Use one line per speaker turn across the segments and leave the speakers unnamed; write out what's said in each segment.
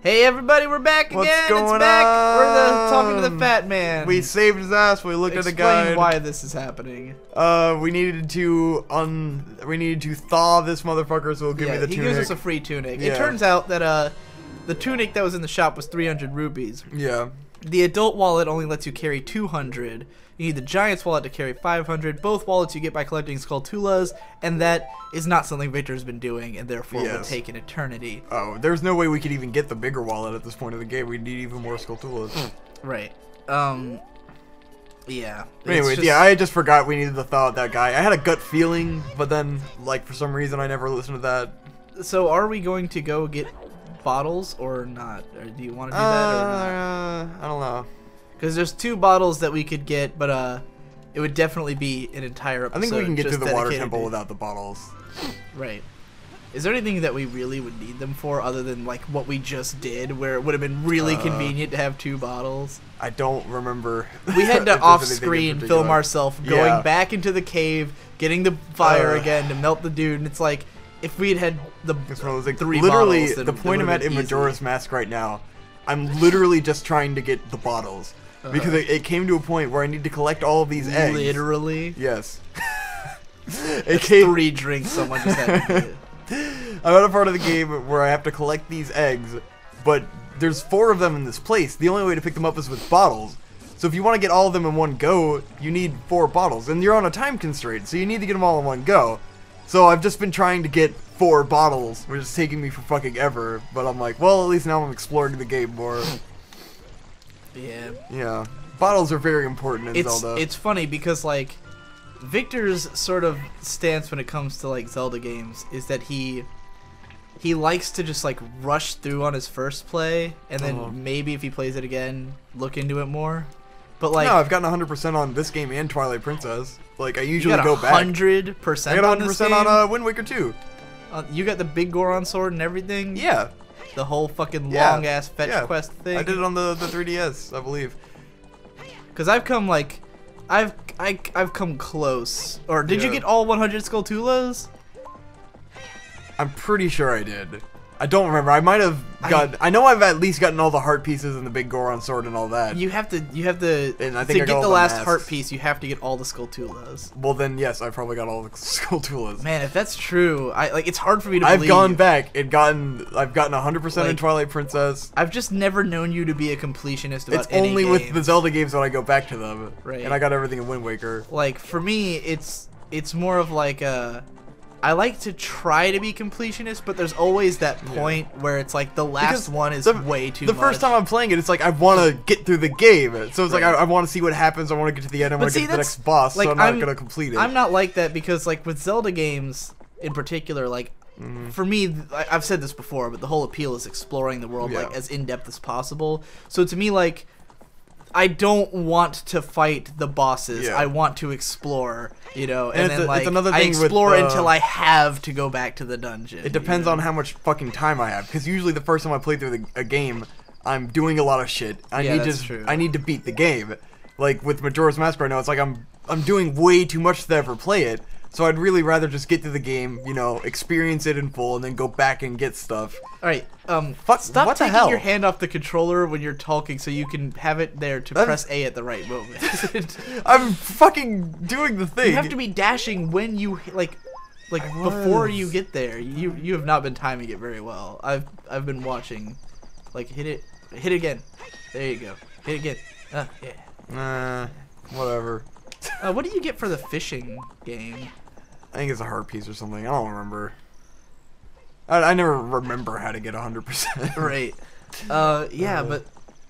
Hey everybody, we're back again.
What's going
it's back.
on?
We're talking to the fat man.
We saved his ass. We looked at the guide.
Explain why this is happening.
We needed to thaw this motherfucker, so he'll give me the tunic.
He gives us a free tunic.
Yeah.
It turns out that the tunic that was in the shop was 300 rupees.
Yeah.
The adult wallet only lets you carry 200. You need the Giant's wallet to carry 500. Both wallets you get by collecting Skulltulas, and that is not something Victor's been doing, and therefore will take an eternity.
Oh, there's no way we could even get the bigger wallet at this point of the game. We need even more Skulltulas.
Right. Yeah.
Anyways, yeah, I just forgot we needed to thaw out that guy. I had a gut feeling, but then, like, for some reason, I never listened to that.
So, are we going to go get bottles or not? Or do you want to do that or not?
I don't know.
Because there's 2 bottles that we could get, but it would definitely be an entire episode.
I think we can get to the water temple
to...
without the bottles.
Right. Is there anything that we really would need them for other than like what we just did, where it would have been really convenient to have 2 bottles?
I don't remember.
We had to off-screen film ourselves going back into the cave, getting the fire again to melt the dude, and it's like if we had the 3
literally
bottles,
the point I'm at in Majora's Mask right now, I'm literally just trying to get the bottles. Because it came to a point where I need to collect all of these eggs.
Literally?
Yes.
It's 3 drinks someone just had to get.
I'm at a part of the game where I have to collect these eggs, but there's 4 of them in this place. The only way to pick them up is with bottles. So if you want to get all of them in one go, you need 4 bottles. And you're on a time constraint, so you need to get them all in one go. So I've just been trying to get 4 bottles, which is taking me for fucking ever. But I'm like, well, at least now I'm exploring the game more.
Yeah.
Yeah. Bottles are very important in Zelda.
It's funny because, like, Victor's sort of stance when it comes to, like, Zelda games is that he likes to just, like, rush through on his first play, and then maybe if he plays it again, look into it more. But, like...
No, I've gotten 100% on this game and Twilight Princess. Like, I usually go back.
100%
I got 100%
on this game?
on Wind Waker 2.
You got the big Goron sword and everything?
Yeah.
The whole fucking long-ass fetch quest thing?
I did it on the 3DS, I believe.
Because I've come, like... I've come close. Or did you get all 100 Skulltulas?
I'm pretty sure I did. I don't remember. I might have got. I know I've at least gotten all the heart pieces and the big Goron sword and all that.
You have to.
And I think
to get the last heart piece, you have to get all the Skulltulas.
Well, then yes, I probably got all the Skulltulas.
Man, if that's true, it's hard for me to believe.
I've gone back and I've gotten 100% in Twilight Princess.
I've just never known you to be a completionist about
any It's only with the Zelda games when I go back to them.
Right.
And I got everything in Wind Waker.
Like for me, it's more of like a. I like to try to be completionist, but there's always that point where it's like the last one is way too much.
The first time I'm playing it, it's like I want to get through the game. So it's like I want to see what happens. I want to get to the end. I want to get to the next boss, so I'm not going to complete it.
I'm not like that because like with Zelda games in particular, like for me, I've said this before, but the whole appeal is exploring the world like as in-depth as possible. So to me, like I don't want to fight the bosses. I want to explore, you know, and then like I explore until I have to go back to the dungeon.
It depends on how much fucking time I have, because usually the first time I play through a game, I'm doing a lot of shit. I need to beat the game. Like with Majora's Mask right now, it's like I'm doing way too much to ever play it. So I'd really rather just get to the game, you know, experience it in full, and then go back and get stuff.
Alright, stop taking your hand off the controller when you're talking so you can have it there to press A at the right moment.
I'm fucking doing the thing.
You have to be dashing when you, like before you get there. You have not been timing it very well. I've been watching. Like, hit again. There you go. Hit again. Yeah.
Whatever.
What do you get for the fishing game?
I think it's a heart piece or something. I don't remember. I never remember how to get 100%.
Right. Yeah, but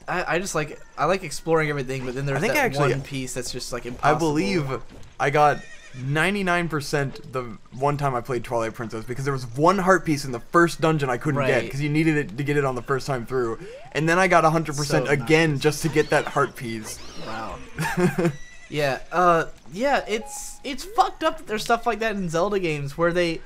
I just like exploring everything, but then there's that one piece that's just like impossible.
I believe I got 99% the one time I played Twilight Princess, because there was one heart piece in the first dungeon I couldn't get because you needed it to get it on the first time through, and then I got 100% again just to get that heart piece.
Wow. Yeah, it's fucked up that there's stuff like that in Zelda games where they,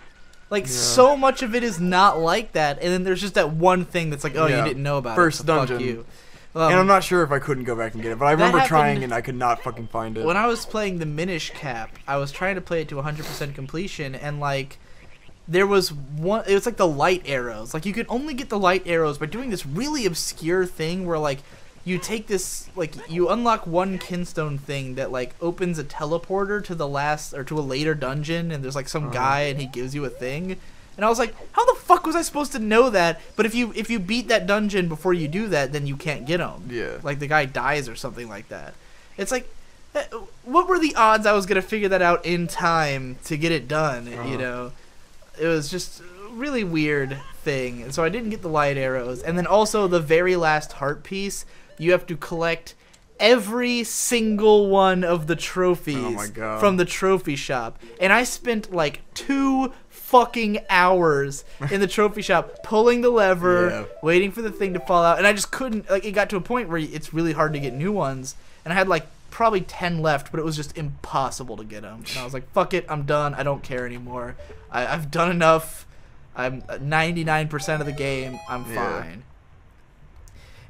so much of it is not like that, and then there's just that one thing that's like, oh, you didn't know about
first
it, so
dungeon.
fuck you.
And I'm not sure if I couldn't go back and get it, but I remember trying and I could not fucking find it.
When I was playing the Minish Cap, I was trying to play it to 100% completion, and like, there was one. It was like the light arrows. Like you could only get the light arrows by doing this really obscure thing where like you take this, like you unlock one kinstone thing that like opens a teleporter to the last or to a later dungeon, and there's like some guy and he gives you a thing. And I was like, how the fuck was I supposed to know that? But if you beat that dungeon before you do that, then you can't get him.
Yeah.
Like the guy dies or something like that. It's like, what were the odds I was gonna figure that out in time to get it done? You know. It was just a really weird thing. And so I didn't get the light arrows. And then also the very last heart piece, you have to collect every single one of the trophies from the trophy shop. And I spent like 2 fucking hours in the trophy shop pulling the lever, waiting for the thing to fall out. And I just couldn't, like, it got to a point where it's really hard to get new ones. And I had like probably 10 left, but it was just impossible to get them. And I was like, fuck it, I'm done. I don't care anymore. I've done enough. I'm 99% of the game. I'm fine.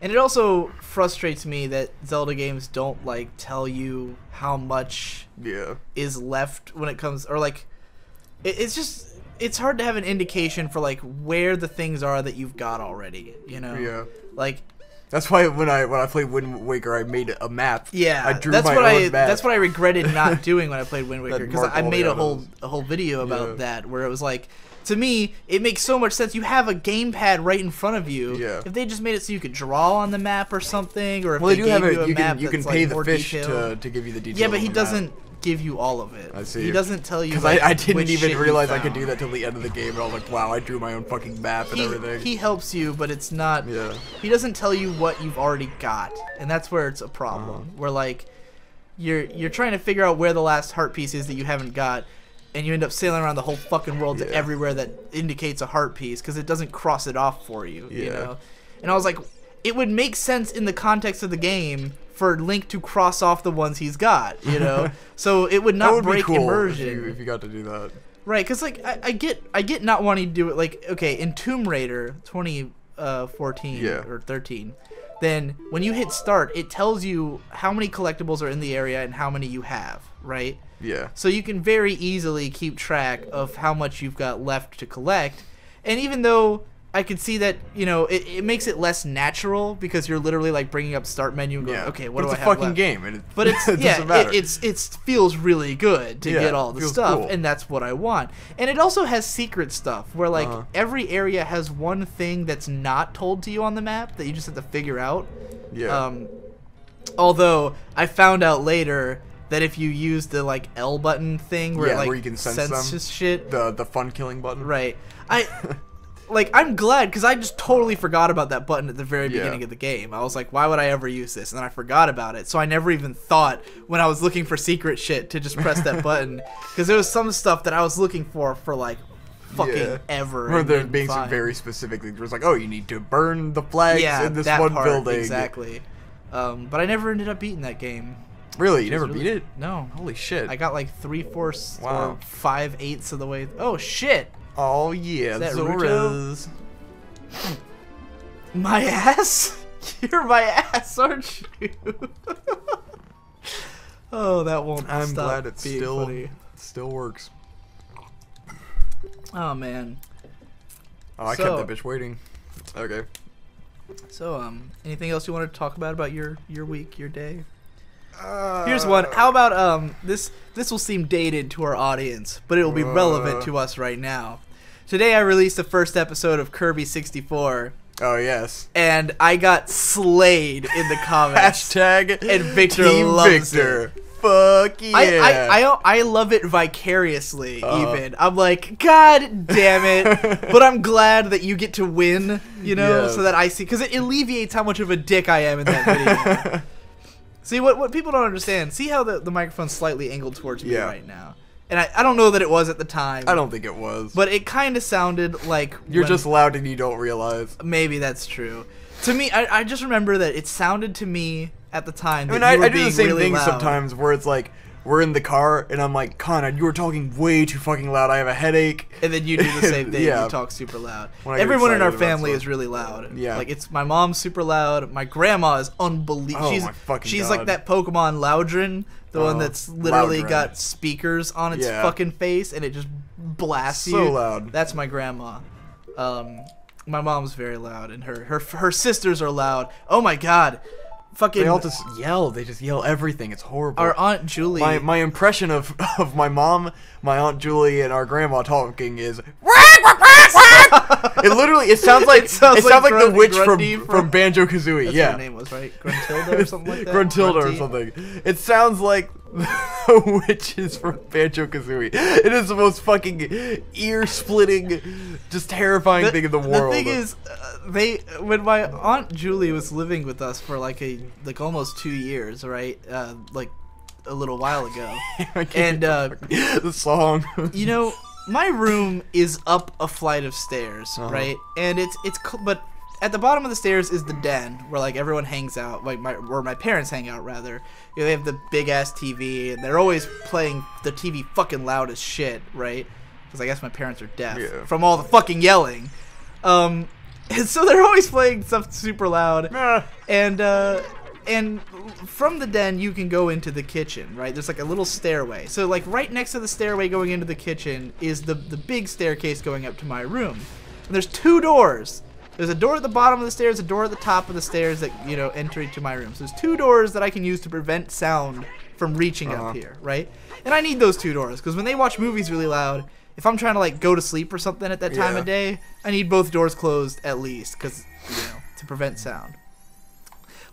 And it also frustrates me that Zelda games don't like tell you how much is left when it comes, or like it's just, it's hard to have an indication for like where the things are that you've got already, you know? Like
that's why when I played Wind Waker, I made a map.
I drew my own map. That's what I regretted not doing when I played Wind Waker, because I made a whole video about that where it was like, to me, it makes so much sense. You have a gamepad right in front of you. If they just made it so you could draw on the map or something, or if they gave you a map
you can
that's
pay
like
the
more
fish
detailed.
to give you the details.
Yeah, but he doesn't give you all of it.
I see.
He doesn't tell you.
Because I didn't even realize I could do that till the end of the game, and I was like, wow, I drew my own fucking map and everything.
He helps you, but it's not. He doesn't tell you what you've already got, and that's where it's a problem. Where like you're trying to figure out where the last heart piece is that you haven't got, and you end up sailing around the whole fucking world to everywhere that indicates a heart piece, because it doesn't cross it off for you. You know, and I was like, it would make sense in the context of the game for Link to cross off the ones he's got, you know? So it would not break cool immersion.
If you got to do that.
Right, because like I get not wanting to do it. Like, okay, in Tomb Raider 2014 or 13, then when you hit start, it tells you how many collectibles are in the area and how many you have, right?
Yeah.
So you can very easily keep track of how much you've got left to collect. And even though I could see that, you know, it makes it less natural, because you're literally like bringing up start menu and going, okay, what do I have left?
But it's a fucking game, and
but it's it feels really good to get all the stuff, and that's what I want. And it also has secret stuff where like every area has one thing that's not told to you on the map that you just have to figure out. Although I found out later that if you use the like L button thing where like
where you can sense
shit,
the fun killing button,
right? Like, I'm glad, because I just totally forgot about that button at the very beginning of the game. I was like, why would I ever use this? And then I forgot about it. So I never even thought, when I was looking for secret shit, to just press that button. Because there was some stuff that I was looking for like, fucking ever.
Or there being some very specific things. It was like, oh, you need to burn the flags in this one building.
Exactly. But I never ended up beating that game.
Really? You never beat it?
No.
Holy shit.
I got like 3/4 or 5/8 of the way. Oh, shit.
Oh yeah,
is that Zoras. My ass? You're my ass, aren't you? Oh, that won't
I'm
stop
glad it
being funny.
Still works.
Oh man.
Oh, I kept that bitch waiting. Okay.
So, anything else you wanted to talk about your week, your day? Here's one. How about this will seem dated to our audience, but it will be relevant to us right now. Today I released the first episode of Kirby 64.
Oh yes.
And I got slayed in the comments.
Hashtag
and Victor
Team
loves
Victor.
it.
Fuck yeah.
I love it vicariously, even. I'm like, God damn it. But I'm glad that you get to win, you know, so that I see, because it alleviates how much of a dick I am in that video. See, what people don't understand, see how the microphone's slightly angled towards me right now. And I don't know that it was at the time.
I don't think it was.
But it kind of sounded like...
You're just loud and you don't realize.
Maybe that's true. To me, I just remember that it sounded to me at the time that
I
were
do the same
really
thing
loud.
sometimes where it's like, we're in the car and I'm like, Conrad, you were talking way too fucking loud. I have a headache.
And then you do the same thing. You talk super loud. Everyone in our family is really loud.
Yeah.
Like, it's my mom's super loud. My grandma is unbelievable.
Oh, my fucking
She's
God.
like that Pokemon Loudron, the one that's literally got speakers on its fucking face, and it just blasts you.
So loud.
That's my grandma. My mom's very loud, and her sisters are loud. Oh my god. Fucking.
They all just yell. They just yell everything. It's horrible.
Our Aunt Julie.
My impression of my mom, my Aunt Julie, and our grandma talking is. It sounds like the witch from Banjo Kazooie.
That's
yeah.
what her name was, right? Gruntilda or something like that.
Gruntilda or something. It sounds like the witches from Banjo Kazooie. It is the most fucking ear-splitting, just terrifying thing in the world.
The thing is, when my Aunt Julie was living with us for like almost 2 years, right? Like a little while ago, and
the song.
You know, my room is up a flight of stairs, right? And but at the bottom of the stairs is the den where like everyone hangs out, like where my parents hang out rather. You know, they have the big ass TV, and they're always playing the TV fucking loud as shit, right? Because I guess my parents are deaf from all the fucking yelling. And so they're always playing stuff super loud. And from the den, you can go into the kitchen, right? There's like a little stairway. So like right next to the stairway going into the kitchen is the big staircase going up to my room. And there's 2 doors. There's a door at the bottom of the stairs, a door at the top of the stairs that, you know, enter into my room. So there's 2 doors that I can use to prevent sound from reaching up here, right? And I need those 2 doors because when they watch movies really loud, if I'm trying to like go to sleep or something at that time of day, I need both doors closed at least because, you know, to prevent sound.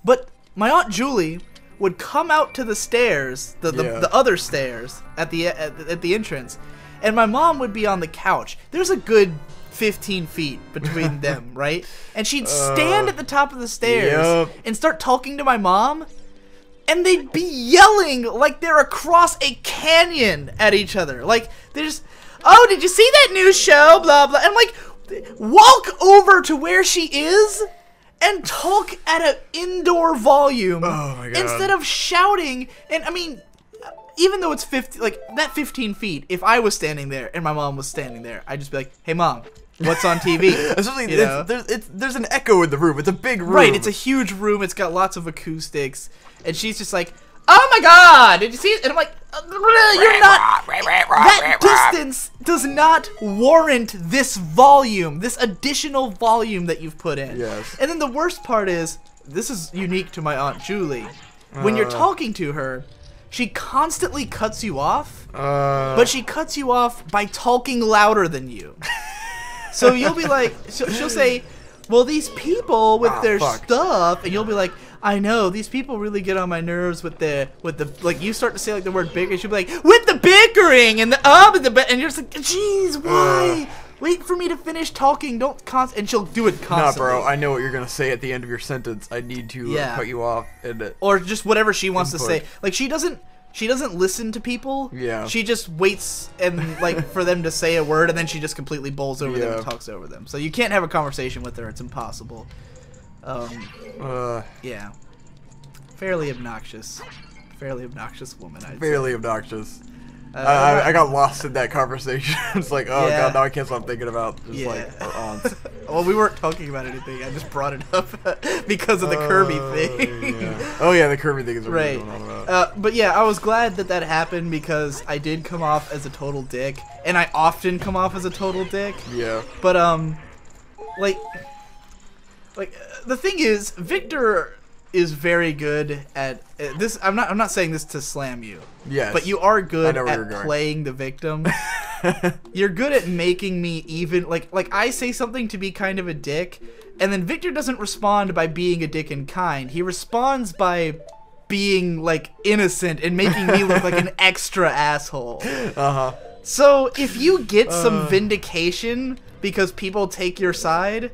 But my Aunt Julie would come out to the stairs, the other stairs at the entrance, and my mom would be on the couch. There's a good 15 feet between them, right? And she'd stand at the top of the stairs and start talking to my mom, and they'd be yelling like they're across a canyon at each other. Like, they're just, oh, did you see that new show? Blah, blah. And, like, walk over to where she is and talk at an indoor volume instead of shouting. And, I mean, even though it's 15 feet, if I was standing there and my mom was standing there, I'd just be like, hey, Mom, what's on TV?
There's an echo in the room. It's a big room.
Right, it's a huge room. It's got lots of acoustics. And she's just like, oh my god, did you see it? And I'm like, you're not, that distance does not warrant this volume, this additional volume that you've put in.
Yes.
And then the worst part is, this is unique to my Aunt Julie. When you're talking to her, she constantly cuts you off, but she cuts you off by talking louder than you. So you'll be like, she'll say, well, these people with their stuff, and you'll be like, I know, these people really get on my nerves with the, like, you start to say, like, the word bickering, she'll be like, with the bickering, and and you're just like, jeez, why? Wait for me to finish talking, don't and she'll do it constantly.
Nah, bro, I know what you're gonna say at the end of your sentence. I need to cut you off.
Or just whatever she wants to say. Like, she doesn't listen to people.
Yeah.
She just waits and like for them to say a word, and then she just completely bowls over them and talks over them. So you can't have a conversation with her. It's impossible. Yeah. Fairly obnoxious woman, I'd say.
Fairly obnoxious. I got lost in that conversation. It's like, oh god, now I can't stop thinking about just like our aunts.
Well, we weren't talking about anything. I just brought it up because of the Kirby thing.
Oh yeah, the Kirby thing is what
right.
we're going on about.
But yeah, I was glad that happened because I did come off as a total dick, and I often come off as a total dick.
Yeah.
But like the thing is, Victor is very good at this. I'm not saying this to slam you.
Yes.
But you are good at playing the victim. You're good at making me even like I say something to be kind of a dick, and then Victor doesn't respond by being a dick and kind. He responds by being like innocent and making me look like an extra asshole. So if you get some vindication because people take your side,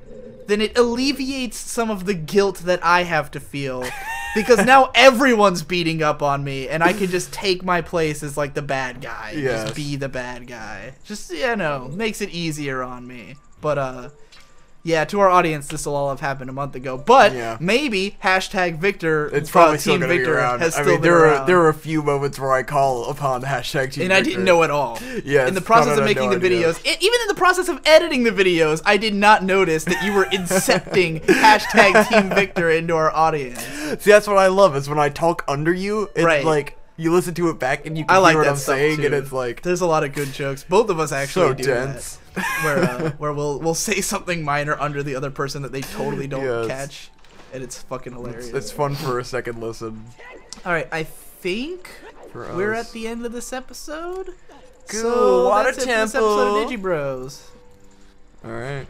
then it alleviates some of the guilt that I have to feel. Because now everyone's beating up on me, and I can just take my place as, like, the bad guy.
Yes.
Just be the bad guy. Just, you know, makes it easier on me. But, yeah, to our audience, this will all have happened a month ago. But maybe hashtag Victor.
It's probably still
Team
gonna
Victor
be around.
has
I
still
mean,
been around.
there were a few moments where I call upon hashtag Team
and
Victor.
I didn't know at all.
Yeah,
in the process of making the videos, even in the process of editing the videos, I did not notice that you were incepting hashtag Team Victor into our audience.
See, that's what I love is when I talk under you. It's like You listen to it back and you
I
can
like
hear what
that
I'm
stuff,
saying,
too.
and it's like
There's a lot of good jokes. Both of us actually
so
do
dense.
that. Where we'll say something minor under the other person that they totally don't
Yes.
catch, and it's fucking hilarious.
It's fun for a second listen.
All right, I think
For
we're
us.
at the end of this episode.
Cool,
So
water
that's it for this episode
temple.
of Digibros.
All right.